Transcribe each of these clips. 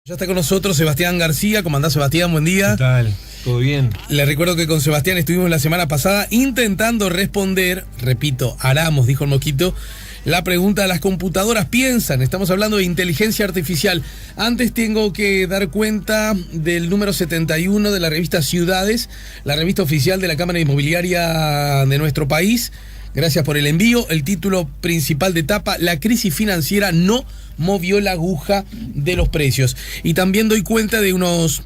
Ya está con nosotros Sebastián García. ¿Cómo andás, Sebastián? Buen día. ¿Qué tal? ¿Todo bien? Les recuerdo que con Sebastián estuvimos la semana pasada intentando responder, repito, Aramos, dijo el Mosquito, la pregunta: ¿las computadoras piensan? Estamos hablando de inteligencia artificial. Antes tengo que dar cuenta del número 71 de la revista Ciudades, la revista oficial de la Cámara Inmobiliaria de nuestro país. Gracias por el envío. El título principal de tapa: la crisis financiera no movió la aguja de los precios. Y también doy cuenta de unos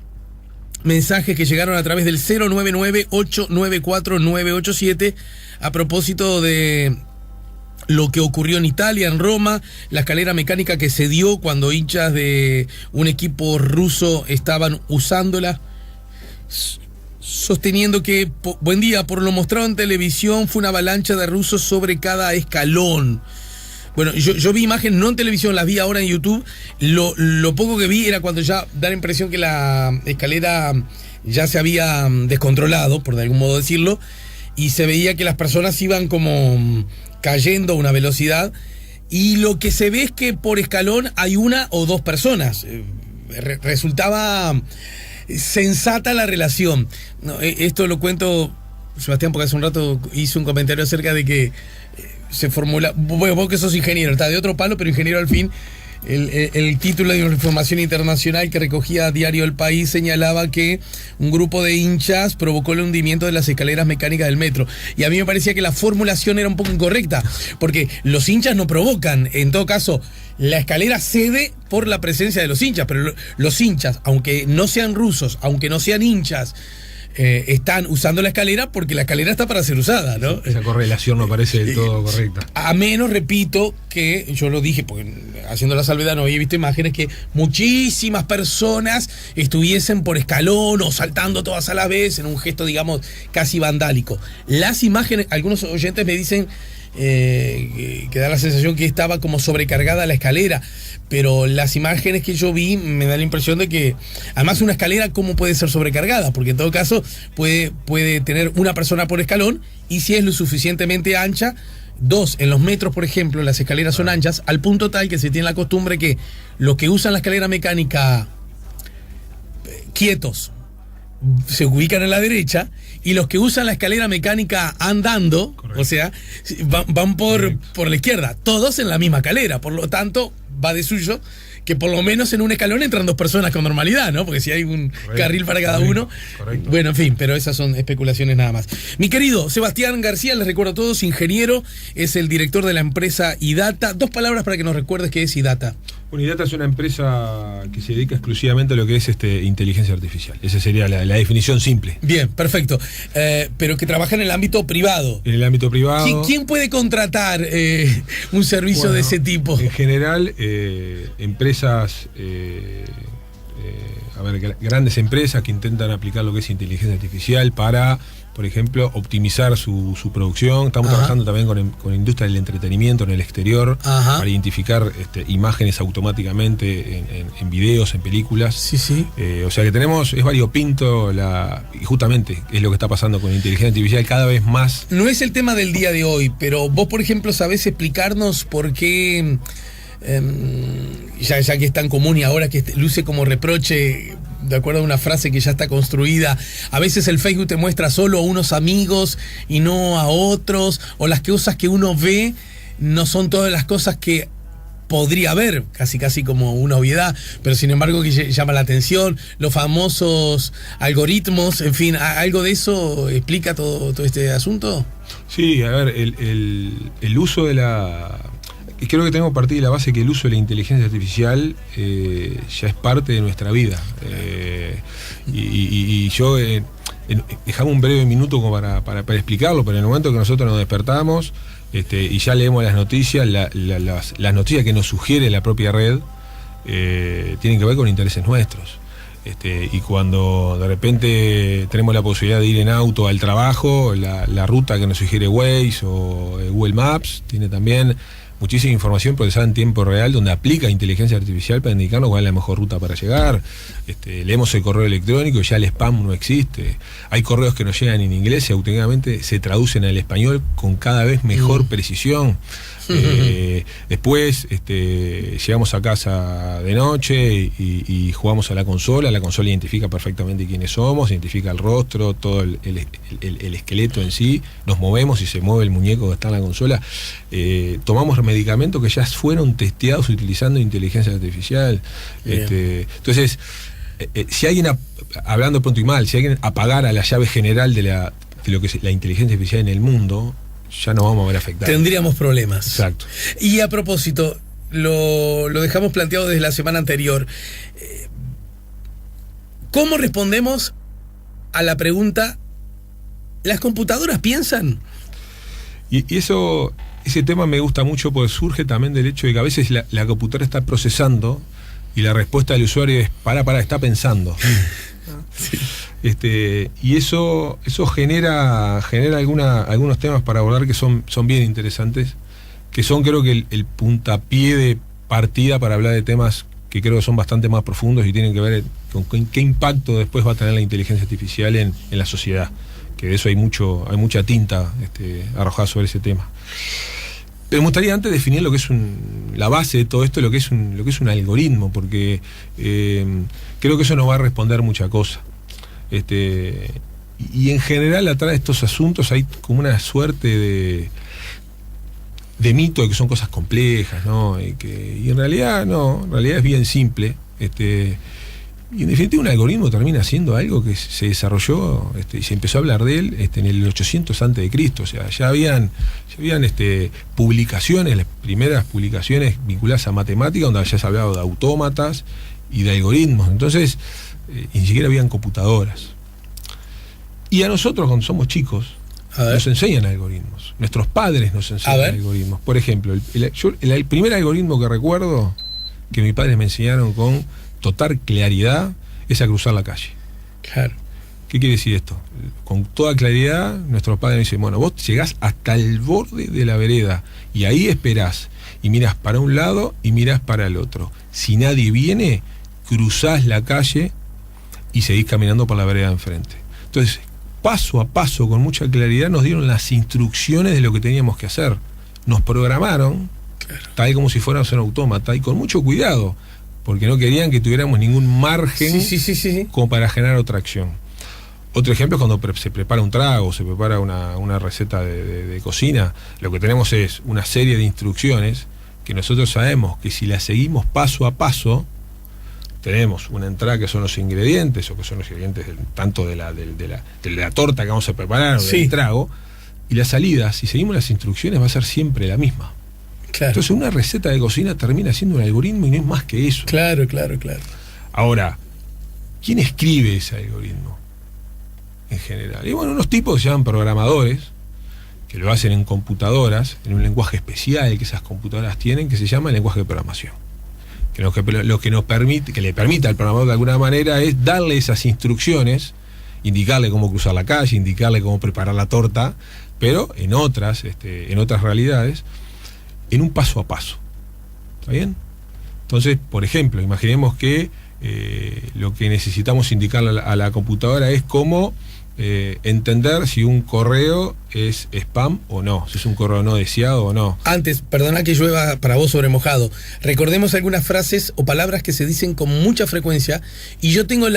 mensajes que llegaron a través del 099-894-987 a propósito de lo que ocurrió en Italia, en Roma, la escalera mecánica que se dio cuando hinchas de un equipo ruso estaban usándola, sosteniendo que, buen día, por lo mostrado en televisión, fue una avalancha de rusos sobre cada escalón. Bueno, yo vi imágenes, no en televisión, las vi ahora en YouTube. Lo poco que vi era cuando ya da la impresión que la escalera ya se había descontrolado, por de algún modo decirlo, y se veía que las personas iban como cayendo a una velocidad, y lo que se ve es que por escalón hay una o dos personas. Resultaba sensata la relación. No, esto lo cuento, Sebastián, porque hace un rato hice un comentario acerca de que se formula, bueno, vos que sos ingeniero, está de otro palo, pero ingeniero al fin. El título de una información internacional que recogía Diario El País señalaba que un grupo de hinchas provocó el hundimiento de las escaleras mecánicas del metro. Y a mí me parecía que la formulación era un poco incorrecta, porque los hinchas no provocan. En todo caso, la escalera cede por la presencia de los hinchas, pero los hinchas, aunque no sean rusos, aunque no sean hinchas, están usando la escalera porque la escalera está para ser usada, ¿no? Esa correlación no parece del todo correcta. A menos, repito, que yo lo dije, porque haciendo la salvedad no había visto imágenes, que muchísimas personas estuviesen por escalón o saltando todas a la vez en un gesto, digamos, casi vandálico. Las imágenes, algunos oyentes me dicen que da la sensación que estaba como sobrecargada la escalera, pero las imágenes que yo vi me da la impresión de que, además, una escalera, ¿cómo puede ser sobrecargada? Porque en todo caso puede tener una persona por escalón, y si es lo suficientemente ancha, dos. En los metros, por ejemplo, las escaleras son anchas al punto tal que se tiene la costumbre que los que usan la escalera mecánica quietos se ubican a la derecha, y los que usan la escalera mecánica andando, correcto, o sea, van por la izquierda, todos en la misma escalera. Por lo tanto, va de suyo que por lo menos en un escalón entran dos personas con normalidad, ¿no? Porque si hay un carril para cada uno. Correcto. Bueno, en fin, pero esas son especulaciones nada más. Mi querido Sebastián García, les recuerdo a todos, ingeniero, es el director de la empresa IDATA. Dos palabras para que nos recuerdes qué es IDATA. Bueno, IDATA es una empresa que se dedica exclusivamente a lo que es inteligencia artificial. Esa sería la definición simple. Bien, perfecto. Pero que trabaja en el ámbito privado. En el ámbito privado. ¿Quién puede contratar un servicio de ese tipo? En general, empresas, grandes empresas que intentan aplicar lo que es inteligencia artificial para, por ejemplo, optimizar su producción. Estamos trabajando también con industria del entretenimiento en el exterior, para identificar imágenes automáticamente en videos, en películas. Sí, sí. O sea que es variopinto y justamente es lo que está pasando con la inteligencia artificial cada vez más. No es el tema del día de hoy, pero vos, por ejemplo, ¿sabés explicarnos por qué, ya que es tan común y ahora que luce como reproche, de acuerdo a una frase que ya está construida, a veces el Facebook te muestra solo a unos amigos y no a otros, o las cosas que uno ve no son todas las cosas que podría ver, casi como una obviedad, pero sin embargo que llama la atención, los famosos algoritmos, en fin, ¿algo de eso explica todo este asunto? Sí, a ver, el uso de creo que tenemos que partir de la base que el uso de la inteligencia artificial ya es parte de nuestra vida. Y yo dejamos un breve minuto como para explicarlo, pero en el momento que nosotros nos despertamos y ya leemos las noticias, las noticias que nos sugiere la propia red tienen que ver con intereses nuestros. Y cuando de repente tenemos la posibilidad de ir en auto al trabajo, la ruta que nos sugiere Waze o Google Maps tiene también muchísima información procesada en tiempo real, donde aplica inteligencia artificial para indicarnos cuál es la mejor ruta para llegar. Leemos el correo electrónico y ya el spam no existe. Hay correos que nos llegan en inglés y automáticamente se traducen al español con cada vez mejor precisión. Después llegamos a casa de noche y jugamos a la consola identifica perfectamente quiénes somos, identifica el rostro, todo el esqueleto en sí, nos movemos y se mueve el muñeco que está en la consola. Tomamos medicamentos que ya fueron testeados utilizando inteligencia artificial. Entonces, si alguien, hablando pronto y mal, si alguien apagara la llave general de lo que es la inteligencia artificial en el mundo, ya no vamos a ver afectados. Tendríamos problemas. Exacto. Y a propósito, lo dejamos planteado desde la semana anterior. ¿Cómo respondemos a la pregunta, ¿las computadoras piensan? Y ese tema me gusta mucho porque surge también del hecho de que a veces la computadora está procesando y la respuesta del usuario es, para, está pensando. Sí. Y eso genera algunos temas para abordar que son bien interesantes, que son, creo que el puntapié de partida para hablar de temas que creo que son bastante más profundos y tienen que ver con qué impacto después va a tener la inteligencia artificial en la sociedad, que de eso hay mucha tinta arrojada sobre ese tema. Pero me gustaría antes definir lo que es la base de todo esto, lo que es un algoritmo, porque creo que eso nos va a responder mucha cosa. Y en general atrás de estos asuntos hay como una suerte de mito de que son cosas complejas, ¿no? Y en realidad no, en realidad es bien simple. Y en definitiva un algoritmo termina siendo algo que se desarrolló y se empezó a hablar de él en el 800 a.C. O sea, ya habían publicaciones, las primeras publicaciones vinculadas a matemática, donde ya se hablaba de autómatas y de algoritmos. Entonces, y ni siquiera habían computadoras. Y a nosotros, cuando somos chicos, nos enseñan algoritmos. Nuestros padres nos enseñan algoritmos. Por ejemplo, el primer algoritmo que recuerdo que mis padres me enseñaron con total claridad es a cruzar la calle. Claro. ¿Qué quiere decir esto? Con toda claridad, nuestros padres me dicen, bueno, vos llegás hasta el borde de la vereda y ahí esperás y mirás para un lado y mirás para el otro. Si nadie viene, cruzás la calle y seguís caminando por la vereda enfrente. Entonces, paso a paso, con mucha claridad, nos dieron las instrucciones de lo que teníamos que hacer. Nos programaron, tal como si fuéramos un autómata, y con mucho cuidado, porque no querían que tuviéramos ningún margen como para generar otra acción. Otro ejemplo es cuando se prepara un trago, se prepara una receta de cocina. Lo que tenemos es una serie de instrucciones que nosotros sabemos que si las seguimos paso a paso, tenemos una entrada que son los ingredientes, o que son los ingredientes tanto de la torta que vamos a preparar, o del trago, y la salida, si seguimos las instrucciones, va a ser siempre la misma. Claro. Entonces una receta de cocina termina siendo un algoritmo y no es más que eso. Claro. Ahora, ¿quién escribe ese algoritmo? En general. Y bueno, unos tipos se llaman programadores, que lo hacen en computadoras, en un lenguaje especial que esas computadoras tienen, que se llama el lenguaje de programación. Que lo que nos permite, que le permite al programador de alguna manera es darle esas instrucciones, indicarle cómo cruzar la calle, indicarle cómo preparar la torta, pero en otras realidades, en un paso a paso. ¿Está bien? Entonces, por ejemplo, imaginemos que lo que necesitamos indicarle a la computadora es cómo entender si un correo es spam o no, si es un correo no deseado o no. Antes, perdona que llueva para vos sobre mojado, recordemos algunas frases o palabras que se dicen con mucha frecuencia, y yo tengo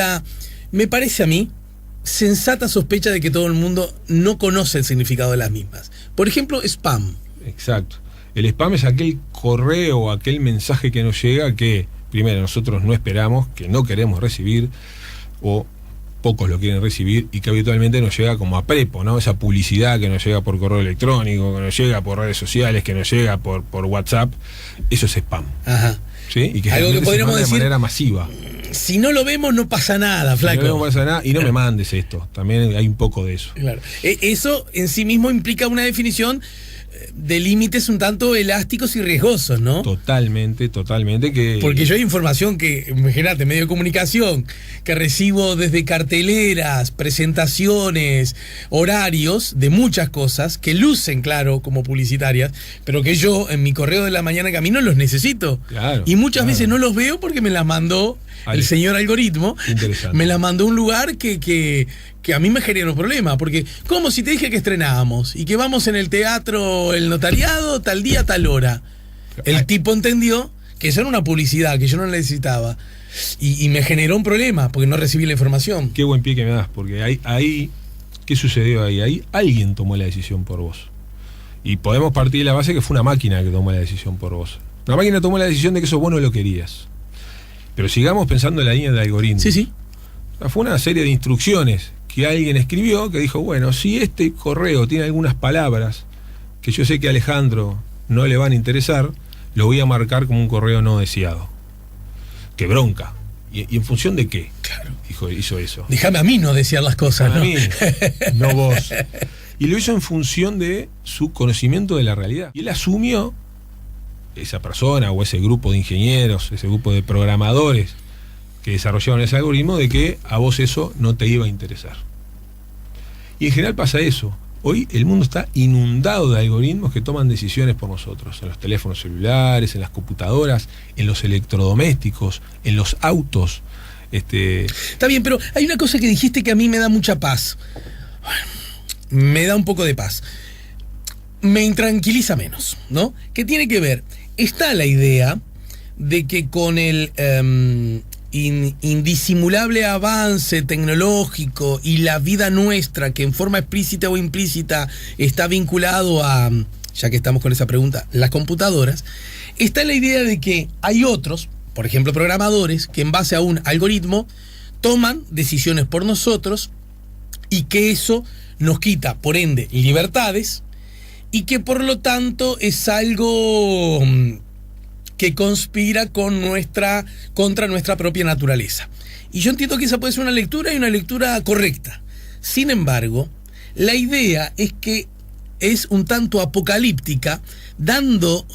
me parece a mí, sensata sospecha de que todo el mundo no conoce el significado de las mismas. Por ejemplo, spam. Exacto. El spam es aquel correo o aquel mensaje que nos llega que, primero, nosotros no esperamos, que no queremos recibir, o pocos lo quieren recibir, y que habitualmente nos llega como a prepo, ¿no? Esa publicidad que nos llega por correo electrónico, que nos llega por redes sociales, que nos llega por WhatsApp, eso es spam. Ajá. ¿Sí? Y que algo que podríamos decir de manera masiva. Si no lo vemos, no pasa nada, flaco. Si no pasa nada, y no me mandes esto. También hay un poco de eso. Claro. Eso en sí mismo implica una definición de límites un tanto elásticos y riesgosos, ¿no? Totalmente. Porque yo hay información que, imagínate, medio de comunicación, que recibo desde carteleras, presentaciones, horarios de muchas cosas que lucen, claro, como publicitarias, pero que yo en mi correo de la mañana camino los necesito. Claro, y muchas veces no los veo porque me las mandó el señor algoritmo. Interesante. Me las mandó a un lugar que a mí me generó problema, porque como si te dije que estrenábamos y que vamos en el teatro El Notariado tal día, tal hora. El tipo entendió que eso era una publicidad que yo no necesitaba y me generó un problema porque no recibí la información. Qué buen pie que me das, porque ahí ¿qué sucedió ahí? Ahí alguien tomó la decisión por vos. Y podemos partir de la base que fue una máquina que tomó la decisión por vos. Una máquina tomó la decisión de que eso vos no lo querías. Pero sigamos pensando en la línea del algoritmo. Sí. Fue una serie de instrucciones que alguien escribió que dijo, bueno, si este correo tiene algunas palabras que yo sé que a Alejandro no le van a interesar, lo voy a marcar como un correo no deseado. ¡Qué bronca! ¿Y en función de qué? Claro. Hizo eso. Déjame a mí no desear las cosas, ¿no? A mí, no vos. Y lo hizo en función de su conocimiento de la realidad. Y él asumió, esa persona o ese grupo de ingenieros, ese grupo de programadores que desarrollaron ese algoritmo, de que a vos eso no te iba a interesar. Y en general pasa eso. Hoy el mundo está inundado de algoritmos que toman decisiones por nosotros, en los teléfonos celulares, en las computadoras, en los electrodomésticos, en los autos. Está bien, pero hay una cosa que dijiste que a mí me da mucha paz. Me da un poco de paz. Me intranquiliza menos, ¿no? ¿Qué tiene que ver? Está la idea de que con el indisimulable avance tecnológico y la vida nuestra, que en forma explícita o implícita está vinculado a, ya que estamos con esa pregunta, las computadoras, está la idea de que hay otros, por ejemplo programadores, que en base a un algoritmo toman decisiones por nosotros y que eso nos quita, por ende, libertades y que por lo tanto es algo que conspira contra nuestra propia naturaleza. Y yo entiendo que esa puede ser una lectura y una lectura correcta. Sin embargo, la idea es que es un tanto apocalíptica,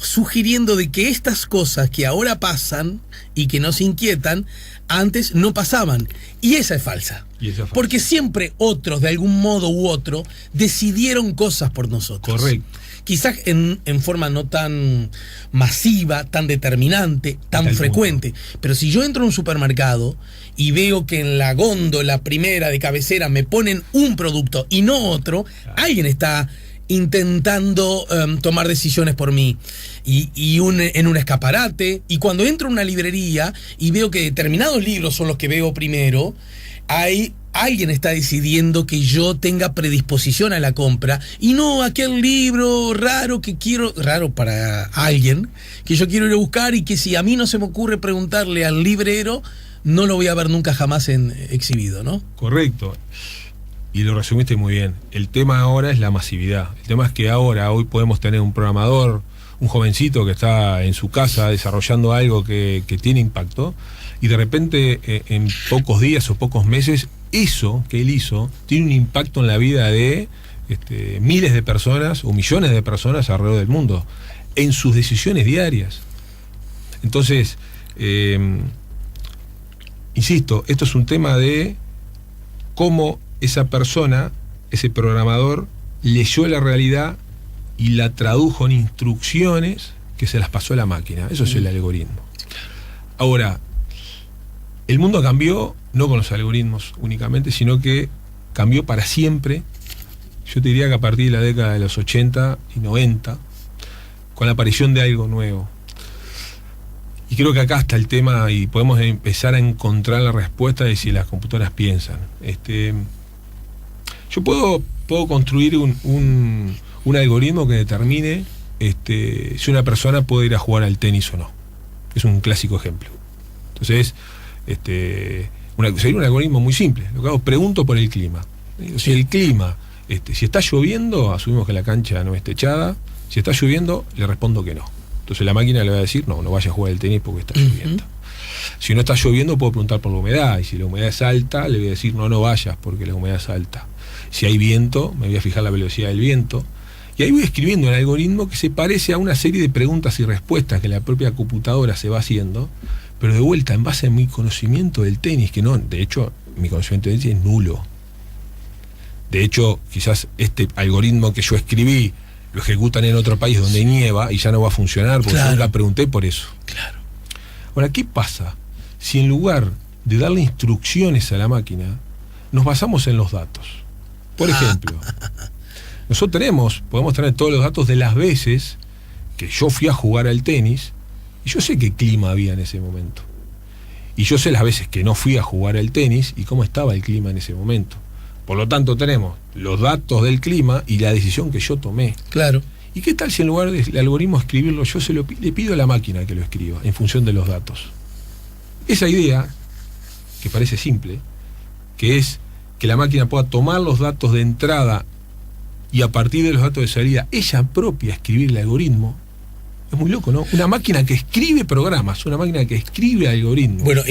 sugiriendo de que estas cosas que ahora pasan y que nos inquietan, antes no pasaban. Y esa es falsa. Porque siempre otros, de algún modo u otro, decidieron cosas por nosotros. Correcto. Quizás en forma no tan masiva, tan determinante, tan frecuente. Pero si yo entro a un supermercado y veo que en la góndola primera de cabecera me ponen un producto y no otro, alguien está intentando tomar decisiones por mí. En un escaparate. Y cuando entro a una librería y veo que determinados libros son los que veo primero, alguien está decidiendo que yo tenga predisposición a la compra y no aquel libro raro para alguien, que yo quiero ir a buscar y que si a mí no se me ocurre preguntarle al librero, no lo voy a ver nunca jamás exhibido, ¿no? Correcto. Y lo resumiste muy bien. El tema ahora es la masividad. El tema es que hoy podemos tener un programador, un jovencito que está en su casa desarrollando algo que tiene impacto, y de repente en pocos días o pocos meses eso que él hizo tiene un impacto en la vida de miles de personas o millones de personas alrededor del mundo, en sus decisiones diarias. Entonces, insisto, esto es un tema de cómo esa persona, ese programador, leyó la realidad y la tradujo en instrucciones que se las pasó a la máquina. Eso es el algoritmo. Ahora, el mundo cambió no con los algoritmos únicamente, sino que cambió para siempre. Yo te diría que a partir de la década de los 80 y 90, con la aparición de algo nuevo. Y creo que acá está el tema y podemos empezar a encontrar la respuesta de si las computadoras piensan. Yo puedo construir un algoritmo que determine si una persona puede ir a jugar al tenis o no. Es un clásico ejemplo. Entonces, sería un algoritmo muy simple. Lo que hago, pregunto por el clima. Si el clima, si está lloviendo, asumimos que la cancha no es techada. Si está lloviendo, le respondo que no. Entonces la máquina le va a decir, no vaya a jugar al tenis porque está lloviendo. Si no está lloviendo, puedo preguntar por la humedad. Y si la humedad es alta, le voy a decir, no vayas porque la humedad es alta. Si hay viento, me voy a fijar la velocidad del viento. Y ahí voy escribiendo el algoritmo que se parece a una serie de preguntas y respuestas que la propia computadora se va haciendo, pero de vuelta, en base a mi conocimiento del tenis, que no, de hecho, mi conocimiento del tenis es nulo. De hecho, quizás este algoritmo que yo escribí lo ejecutan en otro país donde nieva y ya no va a funcionar, porque yo nunca pregunté por eso. Claro. Ahora, ¿qué pasa si en lugar de darle instrucciones a la máquina, nos basamos en los datos? Por ejemplo, nosotros podemos tener todos los datos de las veces que yo fui a jugar al tenis, y yo sé qué clima había en ese momento. Y yo sé las veces que no fui a jugar al tenis y cómo estaba el clima en ese momento. Por lo tanto, tenemos los datos del clima y la decisión que yo tomé. Claro. ¿Y qué tal si en lugar del algoritmo escribirlo, yo le pido a la máquina que lo escriba en función de los datos? Esa idea, que parece simple, que es que la máquina pueda tomar los datos de entrada y a partir de los datos de salida, ella propia escribir el algoritmo, es muy loco, ¿no? Una máquina que escribe programas, una máquina que escribe algoritmos. Bueno,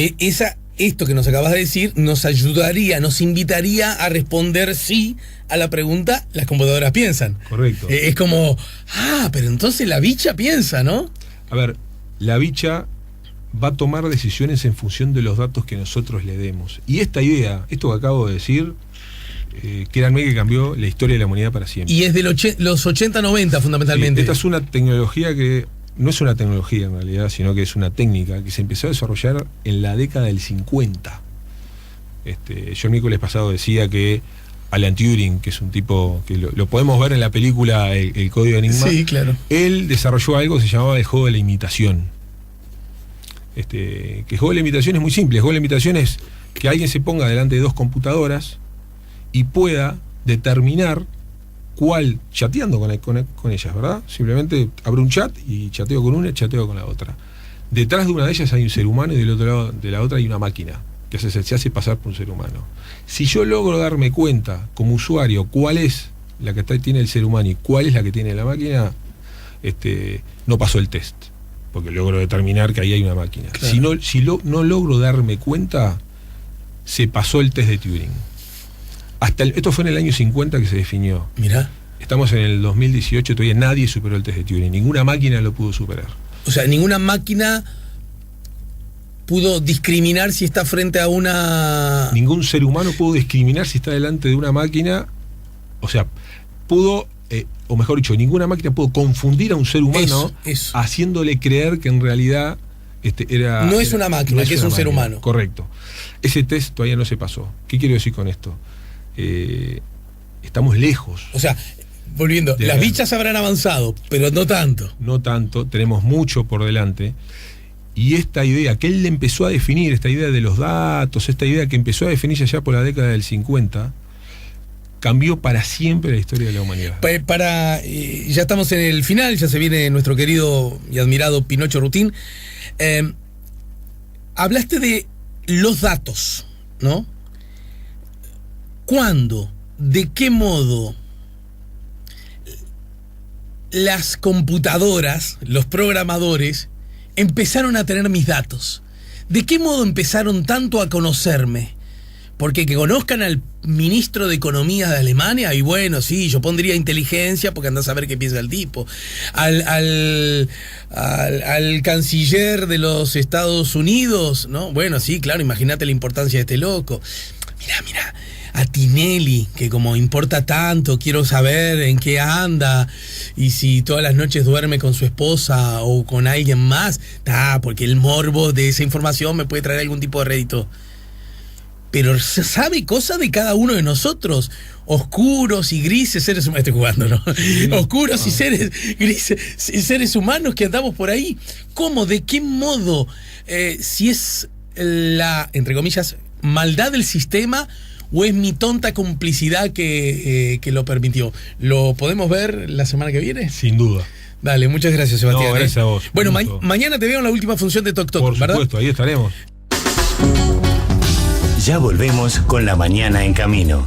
esto que nos acabas de decir nos ayudaría, nos invitaría a responder sí a la pregunta, las computadoras piensan. Correcto. Es como, pero entonces la bicha piensa, ¿no? A ver, la bicha va a tomar decisiones en función de los datos que nosotros le demos. Y esta idea, esto que acabo de decir, créanme que cambió la historia de la humanidad para siempre. Y es de los 80-90 fundamentalmente. Sí, esta es una tecnología que no es una tecnología en realidad, sino que es una técnica que se empezó a desarrollar en la década del 50. Yo el miércoles pasado decía que Alan Turing, que es un tipo que lo podemos ver en la película El Código de Enigma, sí, claro. Él desarrolló algo que se llamaba el juego de la imitación. Que el juego de la imitación es muy simple. El juego de la imitación es que alguien se ponga delante de dos computadoras y pueda determinar cuál, chateando con ellas, ¿verdad? Simplemente abro un chat y chateo con una y chateo con la otra. Detrás de una de ellas hay un ser humano y del otro lado de la otra hay una máquina que se hace pasar por un ser humano. Si yo logro darme cuenta como usuario cuál es la que tiene el ser humano y cuál es la que tiene la máquina, no pasó el test, porque logro determinar que ahí hay una máquina. Claro. Si no logro darme cuenta, se pasó el test de Turing. Esto fue en el año 50 que se definió. Mirá. Estamos en el 2018, todavía nadie superó el test de Turing. Ninguna máquina lo pudo superar. O sea, ninguna máquina pudo discriminar si está frente a una... Ningún ser humano pudo discriminar si está delante de una máquina. O sea, pudo, o mejor dicho, ninguna máquina pudo confundir a un ser humano eso. Haciéndole creer que en realidad era... No es una máquina, que es un ser humano. Correcto. Ese test todavía no se pasó. ¿Qué quiero decir con esto? Estamos lejos. O sea, volviendo, las bichas habrán avanzado, pero no tanto. No tanto, tenemos mucho por delante. Y esta idea que él empezó a definir, esta idea de los datos, esta idea que empezó a definirse allá por la década del 50, cambió para siempre la historia de la humanidad. Ya estamos en el final, ya se viene nuestro querido y admirado Pinocho Rutín. Hablaste de los datos, ¿no? ¿Cuándo? ¿De qué modo las computadoras, los programadores, empezaron a tener mis datos? ¿De qué modo empezaron tanto a conocerme? Porque que conozcan al ministro de Economía de Alemania, y bueno, sí, yo pondría inteligencia porque andás a ver qué piensa el tipo. Al canciller de los Estados Unidos, ¿no? Bueno, sí, claro, imagínate la importancia de este loco. Mira, a Tinelli, que como importa tanto, quiero saber en qué anda y si todas las noches duerme con su esposa o con alguien más, porque el morbo de esa información me puede traer algún tipo de rédito. Pero se sabe cosas de cada uno de nosotros, oscuros y grises seres humanos. Estoy jugando, ¿no? Sí, oscuros y seres grises, seres humanos que andamos por ahí. ¿Cómo? ¿De qué modo? Si es la, entre comillas, maldad del sistema o es mi tonta complicidad que lo permitió. ¿Lo podemos ver la semana que viene? Sin duda. Dale, muchas gracias, Sebastián. No, gracias a vos. Bueno, mañana te veo en la última función de Toc Toc, ¿verdad? Por supuesto, ahí estaremos. Ya volvemos con La Mañana en Camino.